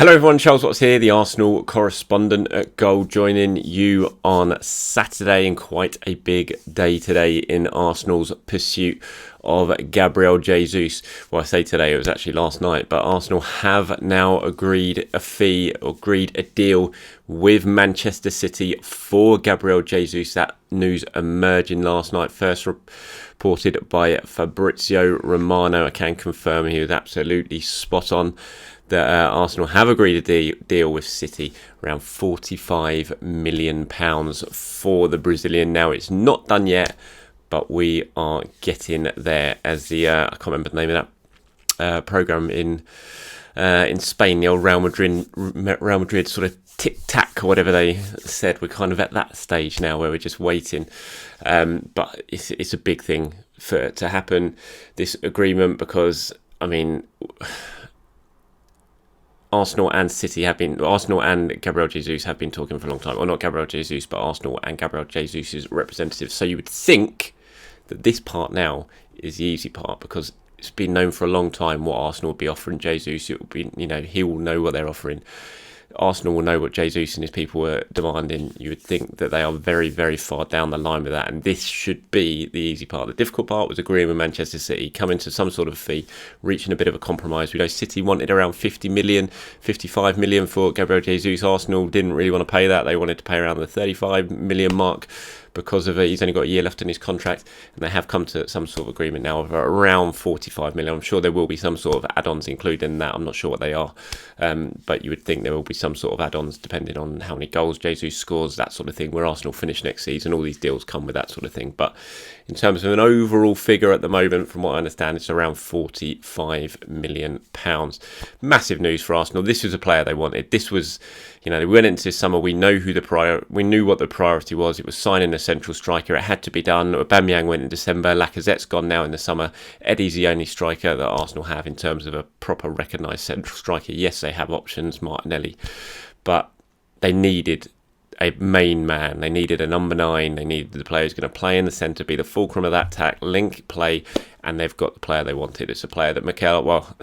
Hello everyone, Charles Watts here, the Arsenal correspondent at Goal, joining you on Saturday, and quite a big day today in Arsenal's pursuit of Gabriel Jesus. Well, I say today, it was actually last night, but Arsenal have now agreed a deal with Manchester City for Gabriel Jesus. That news emerging last night, first reported by Fabrizio Romano. I can confirm he was absolutely spot on that Arsenal have agreed a deal with City, around £45 million for the Brazilian. Now, it's not done yet, but we are getting there. As the I can't remember the name of that program in Spain, the old Real Madrid sort of tic-tac or whatever they said. We're kind of at that stage now where we're just waiting. But it's a big thing for it to happen, this agreement, because, I mean, Arsenal and Gabriel Jesus have been talking for a long time. Well, not Gabriel Jesus, but Arsenal and Gabriel Jesus' representatives. So you would think that this part now is the easy part, because it's been known for a long time what Arsenal would be offering Jesus. It will be, he will know what they're offering. Arsenal will know what Jesus and his people were demanding. You would think that they are very, very far down the line with that, and this should be the easy part. The difficult part was agreeing with Manchester City, coming to some sort of fee, reaching a bit of a compromise. We know City wanted around 50 million, 55 million for Gabriel Jesus. Arsenal didn't really want to pay that. They wanted to pay around the 35 million mark, because of he's only got a year left in his contract, and they have come to some sort of agreement now of around 45 million. I'm sure there will be some sort of add-ons included in that. I'm not sure what they are, but you would think there will be some sort of add-ons depending on how many goals Jesus scores, that sort of thing, where Arsenal finish next season. All these deals come with that sort of thing. But in terms of an overall figure at the moment, from what I understand, it's around £45 million. Massive news for Arsenal. This was a player they wanted. This was, they went into this summer. We knew what the priority was. It was signing a central striker. It had to be done. Aubameyang went in December. Lacazette's gone now in the summer. Eddie's the only striker that Arsenal have in terms of a proper recognised central striker. Yes, they have options, Martinelli, but they needed a main man. They needed a number 9. They needed the player who's going to play in the centre, be the fulcrum of that attack, link play, and they've got the player they wanted. It's a player that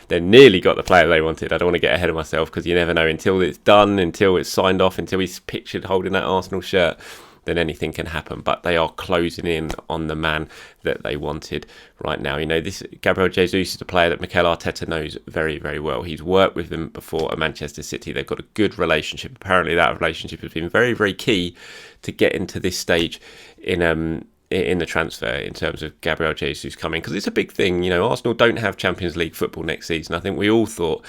they nearly got the player they wanted. I don't want to get ahead of myself, because you never know until it's done, until it's signed off, until he's pictured holding that Arsenal shirt, then anything can happen. But they are closing in on the man that they wanted right now. This Gabriel Jesus is a player that Mikel Arteta knows very, very well. He's worked with them before at Manchester City. They've got a good relationship. Apparently that relationship has been very, very key to get into this stage in the transfer, in terms of Gabriel Jesus coming, because it's a big thing. Arsenal don't have Champions League football next season. I think we all thought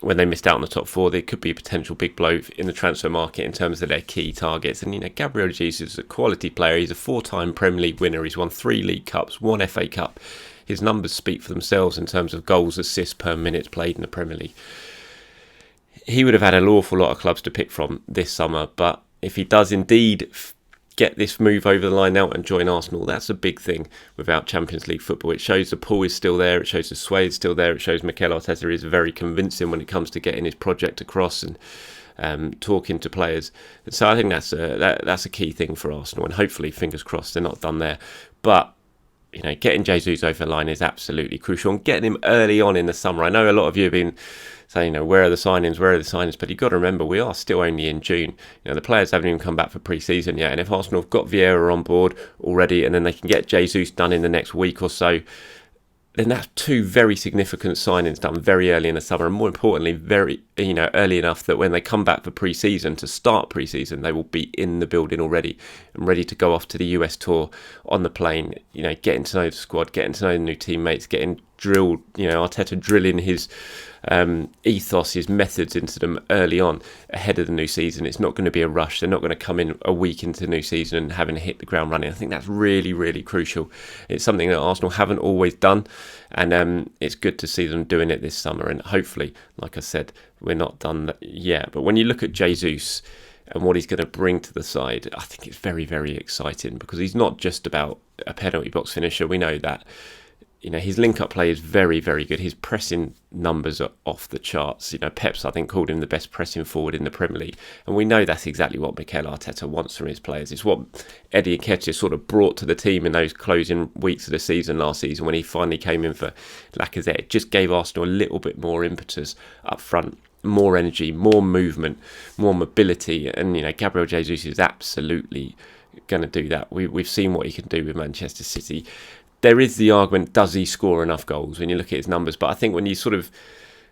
when they missed out on the top 4, there could be a potential big blow in the transfer market in terms of their key targets. And, Gabriel Jesus is a quality player. He's a 4-time Premier League winner. He's won 3 League Cups, 1 FA Cup. His numbers speak for themselves in terms of goals, assists per minute played in the Premier League. He would have had an awful lot of clubs to pick from this summer, but if he does indeed get this move over the line now and join Arsenal, that's a big thing without Champions League football. It shows the pull is still there. It shows the sway is still there. It shows Mikel Arteta is very convincing when it comes to getting his project across and talking to players. So I think that's a key thing for Arsenal, and hopefully, fingers crossed, they're not done there. But getting Jesus over the line is absolutely crucial, and getting him early on in the summer. I know a lot of you have been saying, where are the signings? But you've got to remember, we are still only in June. The players haven't even come back for pre-season yet. And if Arsenal have got Vieira on board already, and then they can get Jesus done in the next week or so, then that's 2 very significant signings done very early in the summer, and more importantly, very early enough that when they come back for pre-season, to start pre-season, they will be in the building already and ready to go off to the US tour on the plane. Getting to know the squad, getting to know the new teammates, getting drilled. Arteta drilling his ethos, his methods into them early on ahead of the new season. It's not going to be a rush. They're not going to come in a week into the new season and having to hit the ground running. I think that's really, really crucial. It's something that Arsenal haven't always done, and it's good to see them doing it this summer. And hopefully, like I said, we're not done yet. But when you look at Jesus and what he's going to bring to the side, I think it's very, very exciting, because he's not just about a penalty box finisher. We know that. his link-up play is very, very good. His pressing numbers are off the charts. Pep's, I think, called him the best pressing forward in the Premier League. And we know that's exactly what Mikel Arteta wants from his players. It's what Eddie Nketiah sort of brought to the team in those closing weeks of the season last season when he finally came in for Lacazette. It just gave Arsenal a little bit more impetus up front, more energy, more movement, more mobility. And, Gabriel Jesus is absolutely going to do that. We've seen what he can do with Manchester City. There is the argument, does he score enough goals when you look at his numbers? But I think when you sort of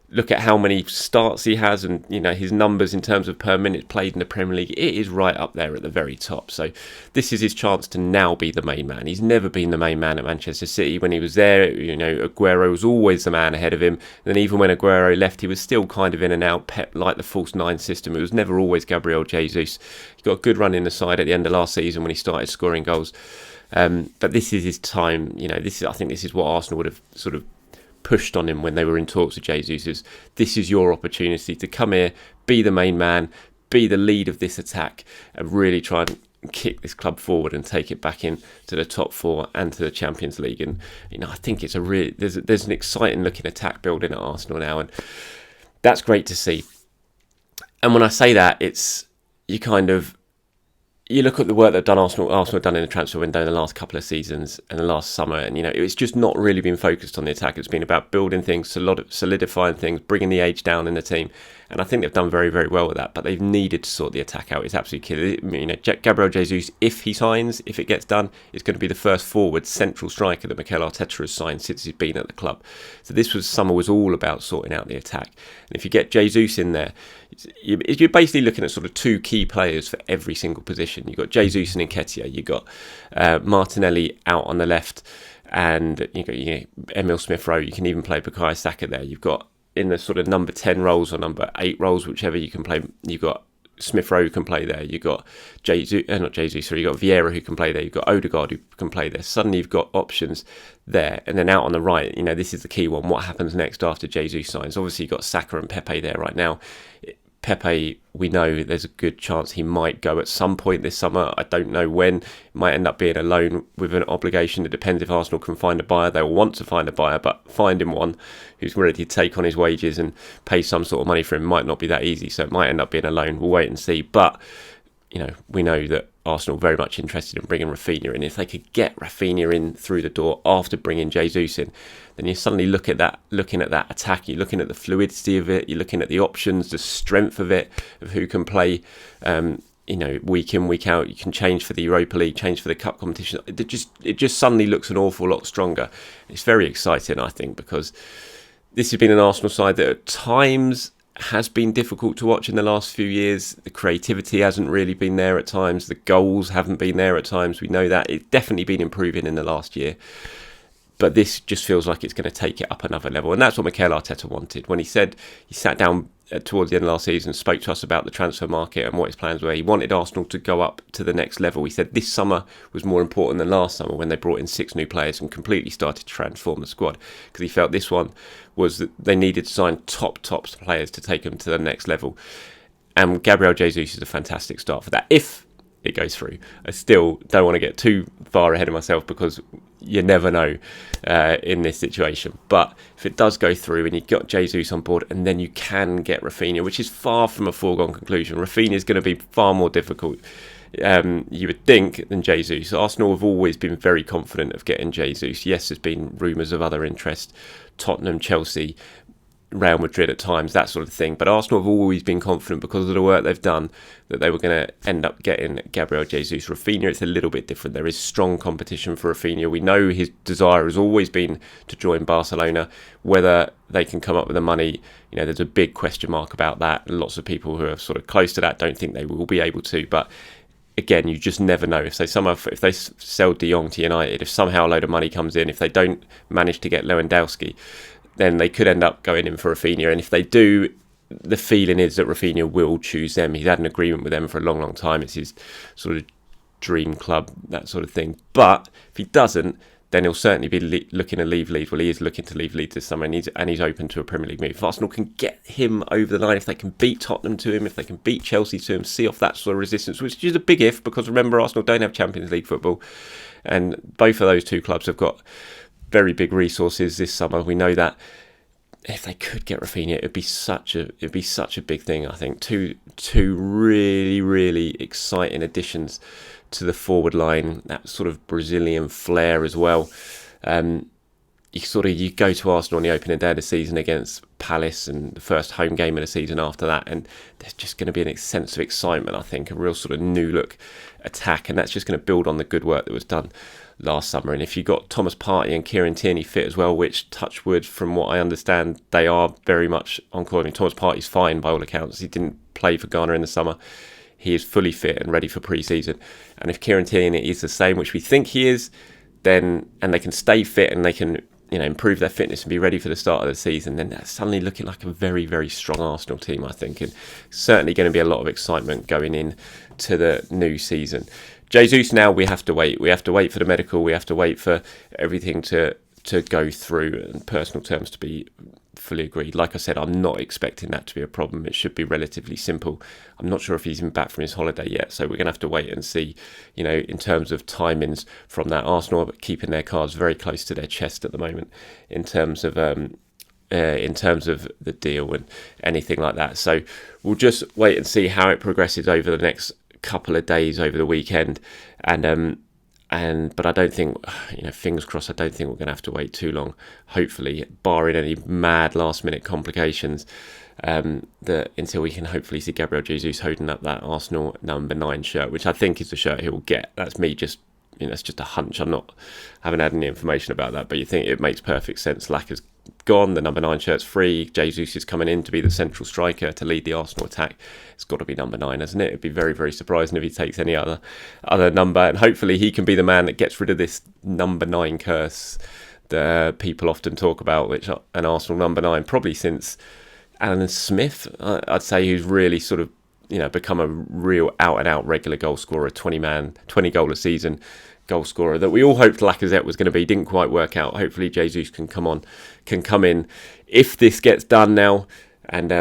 look at how many starts he has and, his numbers in terms of per minute played in the Premier League, it is right up there at the very top. So this is his chance to now be the main man. He's never been the main man at Manchester City. When he was there, Aguero was always the man ahead of him. And then even when Aguero left, he was still kind of in and out. Pep like the false nine system. It was never always Gabriel Jesus. He got a good run in the side at the end of last season when he started scoring goals. But this is his time. I think this is what Arsenal would have sort of pushed on him when they were in talks with Jesus. This is your opportunity to come here, be the main man, be the lead of this attack, and really try and kick this club forward and take it back in to the top four and to the Champions League. And I think it's there's an exciting looking attack building at Arsenal now, and that's great to see. And when I say that, it's you look at the work that Arsenal have done in the transfer window in the last couple of seasons and the last summer, and it's just not really been focused on the attack. It's been about building things, solidifying things, bringing the age down in the team, and I think they've done very, very well with that. But they've needed to sort the attack out. It's absolutely killer. Gabriel Jesus, if he signs, if it gets done, is going to be the first forward central striker that Mikel Arteta has signed since he's been at the club. So this summer was all about sorting out the attack. And if you get Jesus in there, you're basically looking at sort of two key players for every single position. You've got Jesus and Nketiah. You've got Martinelli out on the left, and you've got Emil Smith-Rowe. You can even play Bukayo Saka there. You've got in the sort of number 10 roles or number 8 roles, whichever you can play. You've got Smith-Rowe who can play there. You've got you've got Vieira who can play there. You've got Odegaard who can play there. Suddenly you've got options there. And then out on the right, this is the key one. What happens next after Jesus signs? Obviously you've got Saka and Pepe there right now. Pepe, we know there's a good chance he might go at some point this summer. I don't know when. It might end up being a loan with an obligation. It depends if Arsenal can find a buyer. They'll want to find a buyer, but finding one who's ready to take on his wages and pay some sort of money for him might not be that easy. So it might end up being a loan. We'll wait and see. But we know that Arsenal are very much interested in bringing Raphinha in. If they could get Raphinha in through the door after bringing Jesus in, then you suddenly looking at that attack, you're looking at the fluidity of it, you're looking at the options, the strength of it, of who can play, week in, week out. You can change for the Europa League, change for the cup competition. It just suddenly looks an awful lot stronger. It's very exciting, I think, because this has been an Arsenal side that at times has been difficult to watch in the last few years. The creativity hasn't really been there at times. The goals haven't been there at times. We know that. It's definitely been improving in the last year. But this just feels like it's going to take it up another level. And that's what Mikel Arteta wanted. When he said he sat down towards the end of last season and spoke to us about the transfer market and what his plans were, he wanted Arsenal to go up to the next level. He said this summer was more important than last summer when they brought in 6 new players and completely started to transform the squad, because he felt this one was that they needed to sign top players to take them to the next level. And Gabriel Jesus is a fantastic start for that. If it goes through, I still don't want to get too far ahead of myself, because you never know in this situation. But if it does go through and you've got Jesus on board, and then you can get Raphinha, which is far from a foregone conclusion. Raphinha is going to be far more difficult, you would think, than Jesus. Arsenal have always been very confident of getting Jesus. Yes, there's been rumours of other interest, Tottenham, Chelsea, Real Madrid at times, that sort of thing. But Arsenal have always been confident, because of the work they've done, that they were going to end up getting Gabriel Jesus. Raphinha, it's a little bit different. There is strong competition for Raphinha. We know his desire has always been to join Barcelona. Whether they can come up with the money, there's a big question mark about that. Lots of people who are sort of close to that don't think they will be able to. But again, you just never know. If they sell De Jong to United, if somehow a load of money comes in, if they don't manage to get Lewandowski, then they could end up going in for Raphinha. And if they do, the feeling is that Raphinha will choose them. He's had an agreement with them for a long, long time. It's his sort of dream club, that sort of thing. But if he doesn't, then he'll certainly be looking to leave Leeds. Well, he is looking to leave Leeds this summer, and he's open to a Premier League move. If Arsenal can get him over the line, if they can beat Tottenham to him, if they can beat Chelsea to him, see off that sort of resistance, which is a big if, because remember, Arsenal don't have Champions League football. And both of those two clubs have got very big resources this summer. We know that if they could get Raphinha, it'd be such a big thing. I think two really exciting additions to the forward line. That sort of Brazilian flair as well. You go to Arsenal on the opening day of the season against Palace and the first home game of the season after that, and there's just going to be a sense of excitement, I think, a real sort of new look attack, and that's just going to build on the good work that was done last summer. And if you got Thomas Partey and Kieran Tierney fit as well, which, touch wood, from what I understand, they are very much on course. I mean, Thomas Partey's fine by all accounts. He didn't play for Ghana in the summer. He is fully fit and ready for pre-season. And if Kieran Tierney is the same, which we think he is, then, and they can stay fit and they can, improve their fitness and be ready for the start of the season, then that's suddenly looking like a very, very strong Arsenal team, I think, and certainly going to be a lot of excitement going in to the new season. Jesus, now we have to wait. We have to wait for the medical. We have to wait for everything to go through and personal terms to be fully agreed. Like I said, I'm not expecting that to be a problem. It should be relatively simple. I'm not sure if he's even back from his holiday yet, so we're going to have to wait and see, in terms of timings from that. Arsenal are keeping their cards very close to their chest at the moment in terms of the deal and anything like that. So we'll just wait and see how it progresses over the next couple of days over the weekend, but I don't think, fingers crossed, I don't think we're going to have to wait too long, hopefully, barring any mad last minute complications, until we can hopefully see Gabriel Jesus holding up that Arsenal number 9 shirt, which I think is the shirt he will get. That's me just, it's just a hunch. Haven't had any information about that, but you think it makes perfect sense. Lacker's gone, the number 9 shirt's free, Jesus is coming in to be the central striker to lead the Arsenal attack. It's got to be number 9, hasn't it? It'd be very, very surprising if he takes any other number, and hopefully he can be the man that gets rid of this number 9 curse that people often talk about, which an Arsenal number 9, probably since Alan Smith, I'd say, who's really sort of become a real out-and-out regular goal scorer, 20 goal a season goal scorer that we all hoped Lacazette was going to be. Didn't quite work out. Hopefully Jesus can come in if this gets done now, and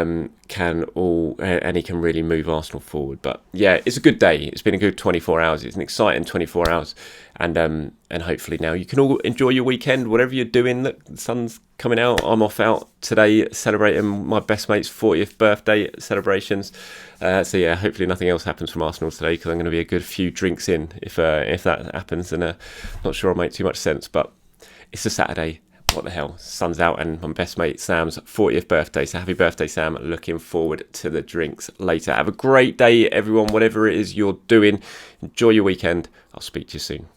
he can really move Arsenal forward. But yeah, it's a good day. It's been a good 24 hours. It's an exciting 24 hours, and hopefully now you can all enjoy your weekend, whatever you're doing. Look, the sun's coming out. I'm off out today celebrating my best mate's 40th birthday celebrations. So yeah, hopefully nothing else happens from Arsenal today, because I'm going to be a good few drinks in if that happens. And not sure it'll make too much sense, but it's a Saturday. What the hell? Sun's out, and my best mate Sam's 40th birthday. So happy birthday, Sam. Looking forward to the drinks later. Have a great day, everyone, whatever it is you're doing. Enjoy your weekend. I'll speak to you soon.